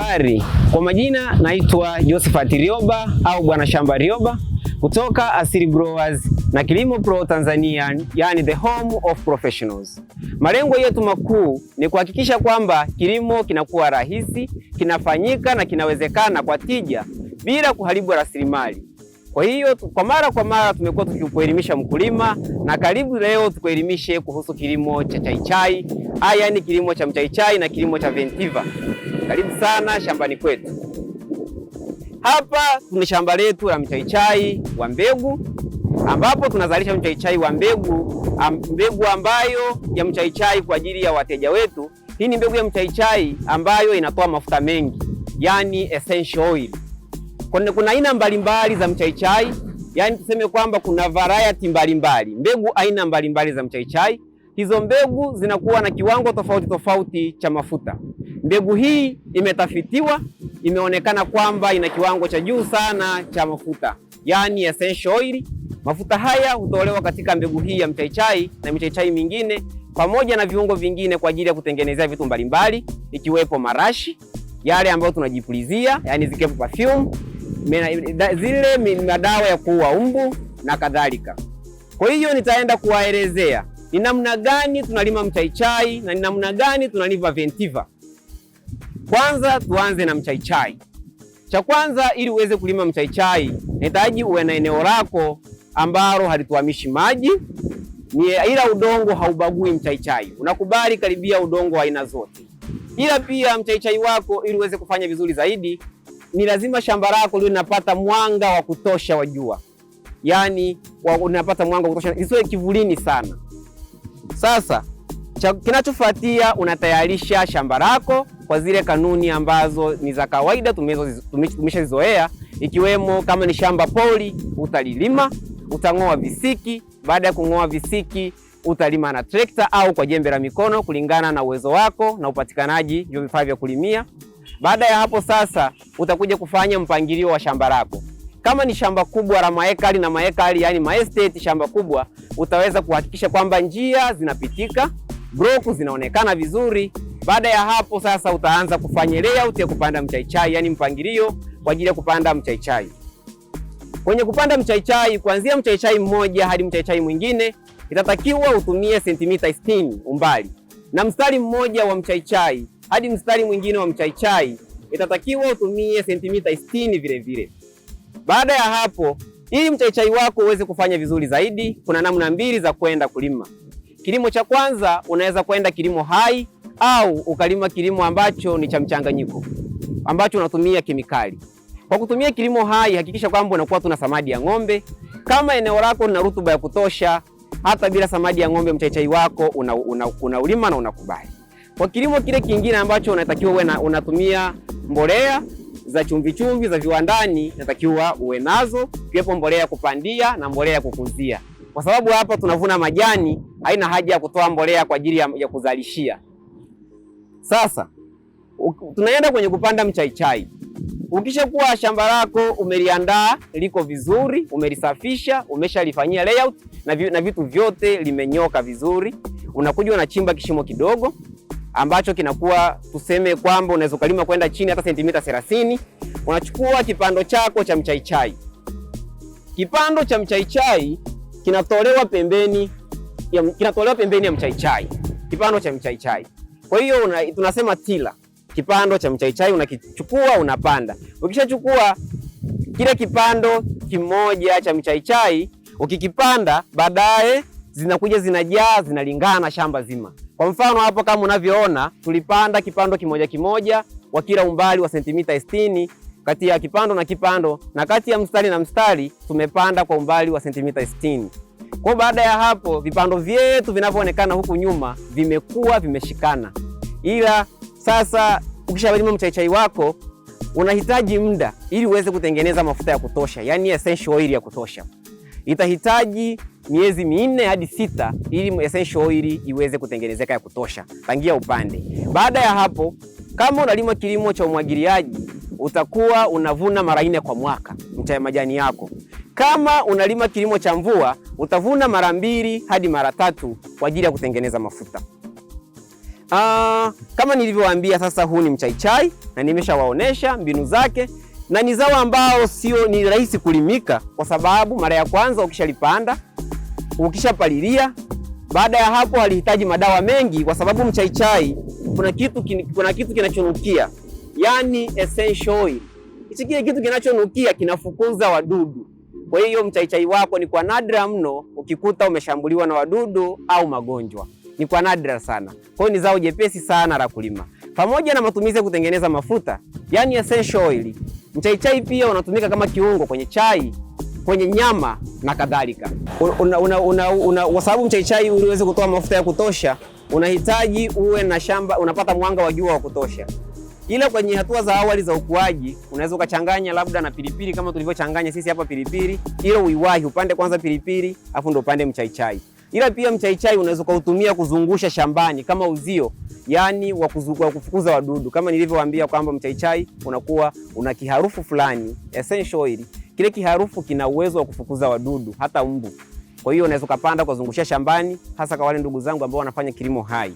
Habari, kwa majina naitwa Josephat Rioba au Bwana Shamba Rioba kutoka Asili Growers na Kilimo Pro Tanzania, yani the home of professionals. Malengo yetu makuu ni kuhakikisha kwamba kilimo kinakuwa rahisi, kinafanyika na kinawezekana kwa tija bila kuharibu rasilimali. Kwa hiyo kwa mara tumekuwa tukikuelimisha mkulima, na karibu leo tukuelimishe kuhusu kilimo cha chaichai, yaani kilimo cha mchaichai na kilimo cha ventiva. Karibu sana shambani kwetu. Hapa tuna shamba letu la mchaichai wa mbegu, ambapo tunazalisha mchaichai wa mbegu ambayo ya mchaichai kwa ajili ya wateja wetu. Hii ni mbegu ya mchaichai ambayo inatoa mafuta mengi, yani essential oil. Kuna aina mbalimbali za mchaichai, yani tuseme kwamba kuna variety mbalimbali, mbegu aina mbalimbali za mchaichai. Hizo mbegu zinakuwa na kiwango tofauti cha mafuta. Mbegu hii imetafitiwa, imeonekana kwamba ina kiwango cha juu sana cha mafuta, yani essential oil. Mafuta haya hutolewa katika mbegu hii ya mchaichai na michaichai mingine pamoja na viungo vingine kwa ajili ya kutengenezea vitu mbalimbali, ikiwepo marashi yale ambayo tunajipulizia, yani zikiwepo perfume, zile madawa ya kuua mbu na kadhalika. Kwa hiyo nitaenda kuwaelezea ni namna gani tunalima mchaichai na ni namna gani tunalima ventiva. Kwanza tuanze na mchaichai. Cha kwanza, ili uweze kulima mchaichai unahitaji uwe na eneo lako ambalo halituhamishi maji, ila udongo haubagui mchaichai, unakubali karibia udongo wa aina zote. Ila pia mchaichai wako ili uweze kufanya vizuri zaidi, ni lazima shamba lako liwe linapata mwanga wa kutosha wa jua, yani unapata mwanga wa kutosha, isiwe kivulini sana. Sasa kinachofuatia, unatayarisha shamba lako kwa zile kanuni ambazo ni za kawaida tumeshazizoea, ikiwemo kama ni shamba poli, utalilima, utang'oa visiki. Baada ya kung'oa visiki, utalima na trekta au kwa jembe la mikono kulingana na uwezo wako na upatikanaji wa vifaa vya kulimia. Baada ya hapo sasa, utakuja kufanya mpangilio wa shamba lako. Kama ni shamba kubwa la maekari na maekari, yani maestate, shamba kubwa, utaweza kuhakikisha kwamba njia zinapitika, bloku zinaonekana vizuri. Baada ya hapo sasa, utaanza kufanya layout ya kupanda mchaichai, yani mpangilio kwa ajili ya kupanda mchaichai. Kwenye kupanda mchaichai, kuanzia mchaichai mmoja hadi mchaichai mwingine, itatakiwa utumie sentimita 60 umbali, na mstari mmoja wa mchaichai hadi mstari mwingine wa mchaichai itatakiwa utumie sentimita 60 vile vile. Baada ya hapo, ili mchaichai wako uweze kufanya vizuri zaidi, kuna namna mbili za kwenda kulima. Kilimo cha kwanza, unaweza kwenda kilimo hai au ukalima kilimo ambacho ni cha mchanganyiko, ambacho unatumia kemikali. Kwa kutumia kilimo hai, hakikisha kwamba unakuwa tuna samadi ya ng'ombe. Kama eneo lako lina rutuba ya kutosha, hata bila samadi ya ng'ombe mchaichai wako unaulima na unakubali. Kwa kilimo kile kingine ambacho unatakiwa unatumia mbolea za chumvi za viwandani, natakiwa uwe nazo, kiwepo mbolea ya kupandia na mbolea ya kukuzia. Kwa sababu hapa tunavuna majani, haina haja ya kutoa mbolea kwa ajili ya kuzalishia. Sasa tunaenda kwenye kupanda mchaichai. Ukishakuwa shamba lako umeliandaa liko vizuri, umelisafisha, umeshalifanyia layout na vitu vyote limenyoka vizuri, unakuja unachimba kishimo kidogo ambacho kinakuwa, tuseme kwamba unaweza kulima kwenda chini hata sentimita 30. Unachukua kipando chako cha mchaichai. Kipando cha mchaichai kinatolewa pembeni ya mchaichai, kipando cha mchaichai. Kwa hiyo tunasema tila. Kipando cha mchaichai unakichukua, unapanda. Ukishachukua kile kipando kimoja cha mchaichai, ukikipanda, baadaye zinakuja zinajaa, zinalingana na shamba zima. Kwa mfano hapo kama unavyoona, tulipanda kipando kimoja wa kila umbali wa sentimita 60 kati ya kipando na kipando, na kati ya mstari na mstari tumepanda kwa umbali wa sentimita 60. Kwa baada ya hapo, vipando vyetu vinavyoonekana huku nyuma vimekuwa vimeshikana. Ila sasa ukishalima mchaichai wako, unahitaji muda ili uweze kutengeneza mafuta ya kutosha, yani essential oil ya kutosha. Itahitaji miezi 4 hadi 6 ili essential oil iweze kutengenezeka ya kutosha tangia upande. Baada ya hapo, kama unalima kilimo cha umwagiliaji, utakuwa unavuna mara 4 kwa mwaka majani yako. Kama unalima kilimo cha mvua, utavuna mara 2 hadi mara 3 kwa ajili ya kutengeneza mafuta. Kama nilivyowaambia, sasa huu ni mchaichai na nimeshawaonesha mbinu zake, na ni zao ambao ni rahisi kulimika, kwa sababu mara ya kwanza ukishalipanda, ukishapalilia, baada ya hapo halihitaji madawa mengi, kwa sababu mchaichai kuna kitu kinachonukia, yani essential oil. Kile kitu kinachonukia kinafukuza wadudu. Kwa hiyo mchaichai wako ni kwa nadra mno ukikuta umeshambuliwa na wadudu au magonjwa. Ni kwa nadra sana. Kwa hiyo ni zao jepesi sana la kulima. Pamoja na matumizi ya kutengeneza mafuta, yani essential oil, mchaichai pia unatumika kama kiungo kwenye chai, kwenye nyama na kadhalika. Kwa sababu mchaichai uweze kutoa mafuta ya kutosha, unahitaji uwe na shamba, unapata mwanga wa jua wa kutosha. Ila kwenye hatua za awali za ukuaji, unaweza ukachanganya labda na pilipili kama tulivyochanganya sisi hapa pilipili, ila uiwahi upande kwanza pilipili, afu ndo upande mchaichai. Ila pia mchaichai unaweza kuutumia kuzungusha shambani kama uzio, yani wa kufukuza wadudu. Kama nilivyowaambia kwamba mchaichai unakuwa una kiharufu fulani, essential oil. Kile kiharufu kina uwezo wa kufukuza wadudu, hata mbu. Kwa hiyo unaweza kupanda kuzungushia shambani, hasa kwa wale ndugu zangu ambao wanafanya kilimo hai.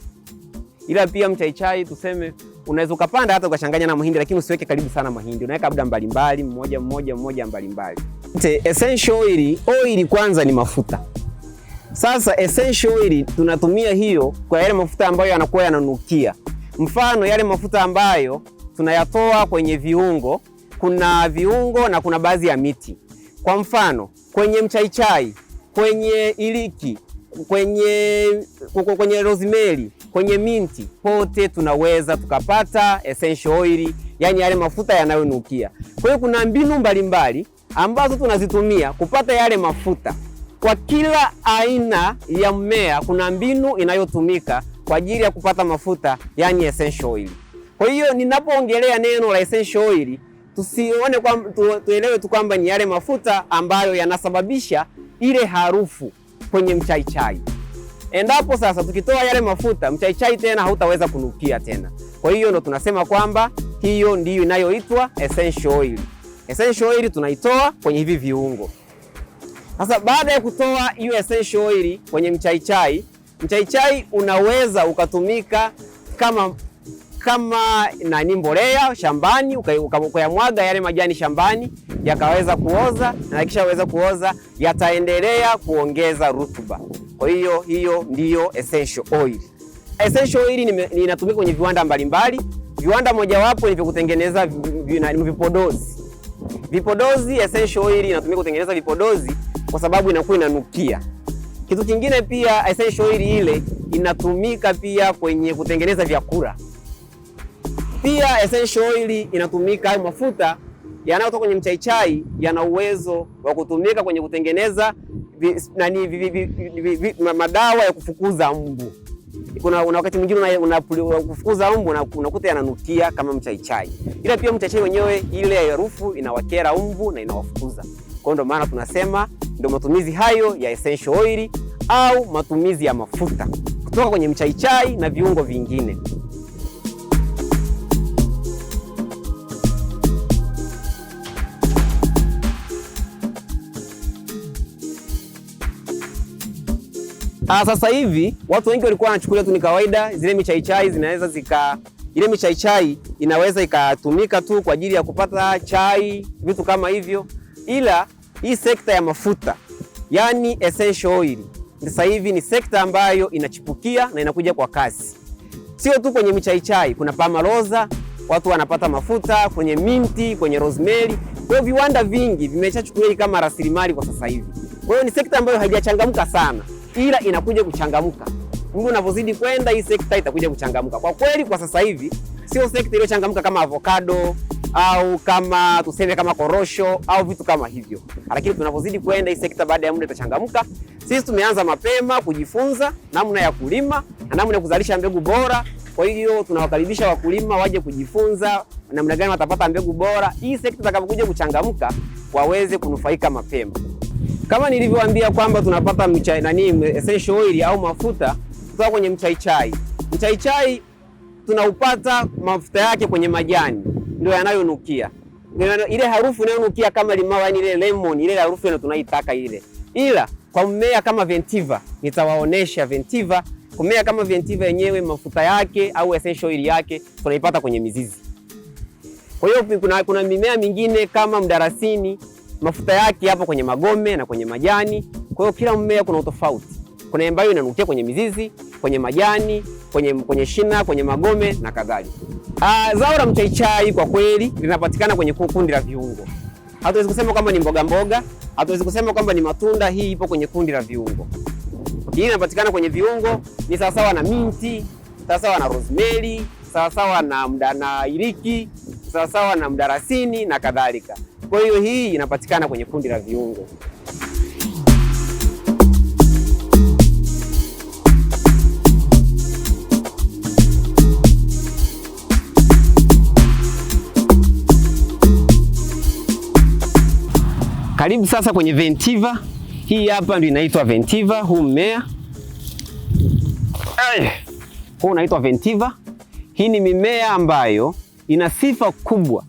Ila pia mchaichai tuseme unaweza kupanda hata ukachanganya na mahindi, lakini usiweke karibu sana mahindi. Unaweka labda mbalimbali, mmoja mbalimbali. Essential oil kwanza ni mafuta. Sasa essential oil tunatumia hiyo kwa yale mafuta ambayo yanakuwa yananukia. Mfano yale mafuta ambayo tunayatoa kwenye viungo, kuna viungo na kuna baadhi ya miti. Kwa mfano kwenye mchaichai, kwenye iliki, kwenye rosemary, kwenye minti, pote tunaweza tukapata essential oil, yani yale mafuta yanayonukia. Kwa hiyo kuna mbinu mbalimbali ambazo tunazitumia kupata yale mafuta. Kwa kila aina ya mmea kuna mbinu inayotumika kwa ajili ya kupata mafuta, yani essential oil. Kwa hiyo ninapoongelea neno la essential oil, tusione tuelewe tu kwamba ni yale mafuta ambayo yanasababisha ile harufu kwenye mchaichai. Endapo sasa tukitoa yale mafuta, mchaichai tena hautaweza kunukia tena. Kwa hiyo ndo tunasema kwamba hiyo ndiyo inayoitwa essential oil. Essential oil tunaitoa kwenye hivi viungo. Sasa baada ya kutoa hiyo essential oil kwenye mchaichai, mchaichai unaweza ukatumika kama mbolea shambani, ukayamwaga yale majani shambani yakaweza kuoza, na yakishaweza kuoza yataendelea kuongeza rutuba. Kwa hiyo ndiyo essential oil. Essential oil inatumika kwenye viwanda mbalimbali. Viwanda mojawapo ni vya kutengeneza vipodozi. Vipodozi, essential oil inatumika kutengeneza vipodozi kwa sababu inakuwa inanukia. Kitu kingine pia, essential oil ile inatumika pia kwenye kutengeneza vyakula. Pia essential oil inatumika, mafuta yanayotoka kwenye mchaichai yana uwezo wa kutumika kwenye kutengeneza madawa ya kufukuza mbu. Kuna wakati mwingine unakufukuza mbu unakuta yananukia kama mchaichai. Ila pia mchaichai wenyewe ile harufu inawakera mbu na inawafukuza. Kwa hiyo ndio maana tunasema ndio matumizi hayo ya essential oil au matumizi ya mafuta kutoka kwenye mchaichai na viungo vingine. Sasa hivi watu wengi walikuwa wanachukulia tu ni kawaida zile michaichai ile michaichai inaweza ikatumika tu kwa ajili ya kupata chai, vitu kama hivyo. Ila hii sekta ya mafuta, yani essential oil, sasa hivi ni sekta ambayo inachipukia na inakuja kwa kasi. Sio tu kwenye michaichai, kuna pamaloza, watu wanapata mafuta kwenye minti, kwenye rosemary. Kwa hiyo viwanda vingi vimeshachukulia kama rasilimali kwa sasa hivi. Kwa hiyo ni sekta ambayo haijachangamka sana, ila inakuja kuchangamka. Mungu unavyozidi kwenda, hii sekta itakuja kuchangamka. Kwa kweli kwa sasa hivi sio sekta iliyochangamka kama avocado au kama tuseme kama korosho au vitu kama hivyo. Lakini tunavyozidi kwenda, hii sekta baada ya muda itachangamka. Sisi tumeanza mapema kujifunza namna ya kulima na namna ya kuzalisha mbegu bora. Kwa hiyo tunawakaribisha wakulima waje kujifunza namna gani watapata mbegu bora. Hii sekta itakapokuja kuchangamka waweze kunufaika mapema. Kama nilivyowaambia kwamba tunapata essential oil au mafuta kutoka kwenye mchaichai. Mchaichai tunaupata mafuta yake kwenye majani, ndio yanayonukia. Ile harufu inayonukia kama limao, yani ile lemon, ile harufu ile tunaitaka ile. Ila kwa mmea kama ventiva, nitawaonesha ventiva Mmea kama Ventiva yenyewe mafuta yake au essential oil yake tunaipata kwenye mizizi. Kwa hiyo kuna mimea mingine kama mdarasini, mafuta yake hapo kwenye magome na kwenye majani. Kwa hiyo kila mmea kuna utofauti. Kuna ambayo inanukia kwenye mizizi, kwenye majani, kwenye shina, kwenye magome na kadhalika. Zao la mchaichai kwa kweli linapatikana kwenye kundi la viungo. Hatuwezi kusema kwamba ni mboga mboga, hatuwezi kusema kwamba ni matunda, hii ipo kwenye kundi la viungo. Hii inapatikana kwenye viungo, ni sawasawa na minti, sawasawa na rosemary, sawasawa na iliki, sawasawa na mdarasini na kadhalika. Kwa hiyo hii inapatikana kwenye kundi la viungo. Karibu sasa kwenye Ventiva. Hii hapa ndio inaitwa Ventiva, huu mmea. Huu unaitwa Ventiva. Hii ni mimea ambayo ina sifa kubwa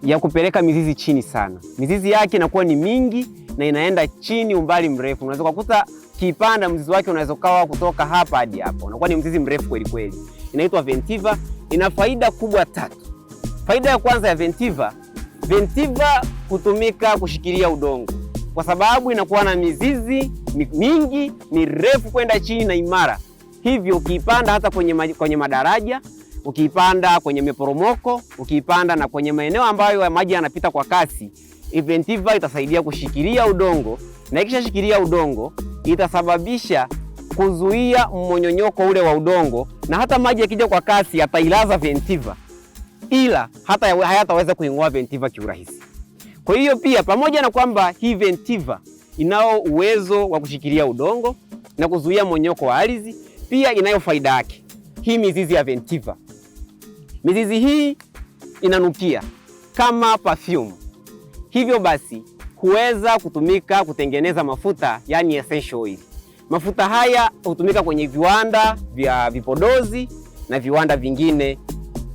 ya kupeleka mizizi chini sana. Mizizi yake inakuwa ni mingi na inaenda chini umbali mrefu. Unaweza kukuta kipanda mzizi wake unaweza kawa kutoka hapa hadi hapo. Unakuwa ni mzizi mrefu kweli kweli. Inaitwa Ventiva. Ina faida kubwa 3. Faida ya kwanza ya Ventiva, Ventiva hutumika kushikilia udongo kwa sababu inakuwa na mizizi mingi mirefu kwenda chini na imara. Hivyo ukiipanda hata kwenye madaraja, ukiipanda kwenye miporomoko, ukiipanda na kwenye maeneo ambayo maji yanapita kwa kasi, Ventiva itasaidia kushikilia udongo, na ikishashikilia udongo itasababisha kuzuia mmonyonyoko ule wa udongo, na hata maji yakija kwa kasi yatailaza Ventiva, ila hata hayataweza kuing'oa Ventiva kiurahisi. Kwa hiyo pia pamoja na kwamba hii Ventiva inao uwezo wa kushikilia udongo na kuzuia mmonyoko wa ardhi, pia inayo faida yake. Hii mizizi ya Ventiva, mizizi hii inanukia kama perfume. Hivyo basi huweza kutumika kutengeneza mafuta, yani essential oil. Mafuta haya hutumika kwenye viwanda vya vipodozi na viwanda vingine.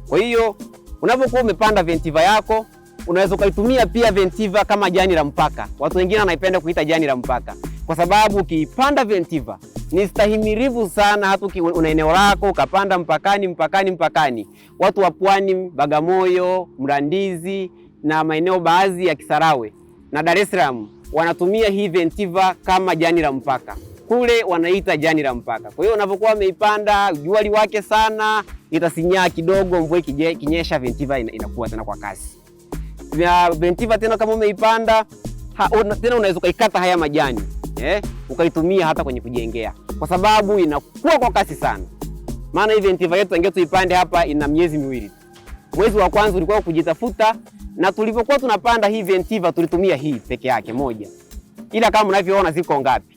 Kwa hiyo unapokuwa umepanda Ventiva yako, unaweza ukaitumia pia Ventiva kama jani la mpaka. Watu wengine wanaipenda kuita jani la mpaka kwa sababu ukiipanda Ventiva ni stahimilivu sana. Hata una eneo lako ukapanda mpakani, watu wa Pwani, Bagamoyo, Mlandizi na maeneo baadhi ya Kisarawe na Dar es Salaam wanatumia hii Ventiva kama jani la mpaka. Kule wanaita jani la mpaka. Kwa hiyo unapokuwa umeipanda, jua liwake sana, itasinyaa kidogo, mvua ikinyesha, Ventiva inakuwa tena kwa kasi. Ventiva tena kama umeipanda tena unaweza kuikata haya majani, ukaitumia hata kwenye kujengea kwa sababu inakuwa kwa kasi sana. Maana hii Ventiva yetu ingetu tuipande hapa ina miezi 2. Mwezi wa kwanza ulikuwa kujitafuta, na tulipokuwa tunapanda hii Ventiva tulitumia hii peke yake moja. Ila kama mnavyoona ziko ngapi.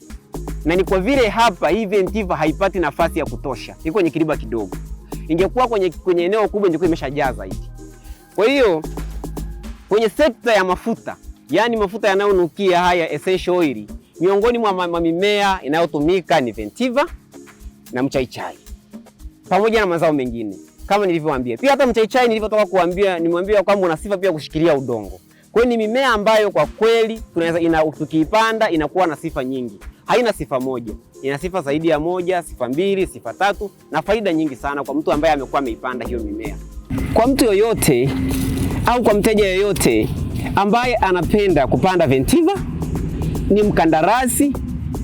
Na ni kwa vile hapa hii Ventiva haipati nafasi ya kutosha. Iko kwenye kiriba kidogo. Ingekuwa kwenye eneo kubwa ingekuwa imeshajaa zaidi. Kwa hiyo kwenye sekta ya mafuta, yani mafuta yanayonukia haya essential oil, miongoni mwa mimea inayotumika ni Ventiva na mchaichai pamoja na mazao mengine kama nilivyowaambia. Pia hata mchaichai nilivyotoka kuambia, nimwambia kwamba una sifa pia kushikilia udongo. Kwa hiyo ni mimea ambayo kwa kweli tukiipanda inakuwa na sifa nyingi. Haina sifa moja, ina sifa zaidi ya moja, sifa 2, sifa 3 na faida nyingi sana kwa mtu ambaye amekuwa ameipanda hiyo mimea. Kwa mtu yoyote au kwa mteja yoyote ambaye anapenda kupanda Ventiva, ni mkandarasi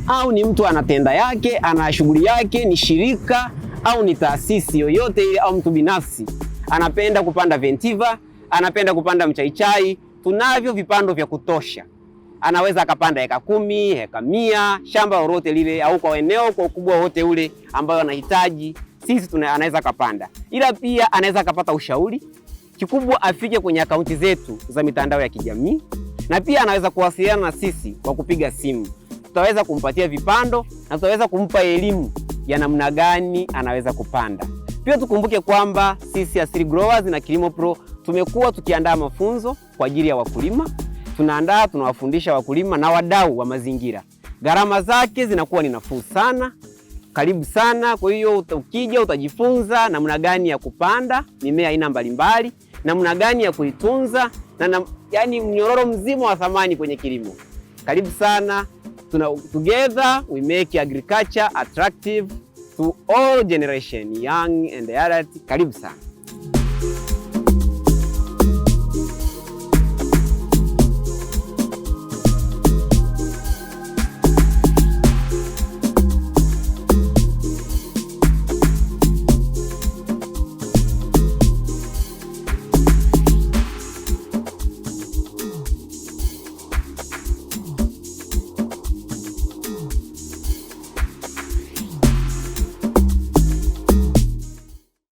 au ni mtu ana tenda yake, ana shughuli yake, ni shirika au ni taasisi yoyote ile au mtu binafsi anapenda kupanda Ventiva, anapenda kupanda mchaichai, tunavyo vipando vya kutosha. Anaweza akapanda eka 10, eka 100, shamba lolote lile au kwa eneo kwa ukubwa wote ule ambao anahitaji, anaweza kapanda. Ila pia anaweza kapata ushauri. Kikubwa afike kwenye akaunti zetu za mitandao ya kijamii, na pia anaweza kuwasiliana na sisi kwa kupiga simu. Tutaweza kumpatia vipando na tutaweza kumpa elimu ya namna gani anaweza kupanda. Pia tukumbuke kwamba sisi Asili Growers na Kilimo Pro tumekuwa tukiandaa mafunzo kwa ajili ya wakulima. Tunawafundisha wakulima na wadau wa mazingira. Gharama zake zinakuwa ni nafuu sana. Karibu sana. Kwa hiyo ukija utajifunza namna gani ya kupanda mimea aina mbalimbali, namna gani ya kuitunza yani mnyororo mzima wa thamani kwenye kilimo. Karibu sana. Together we make agriculture attractive. to all generation, young and adult. Karibu sana.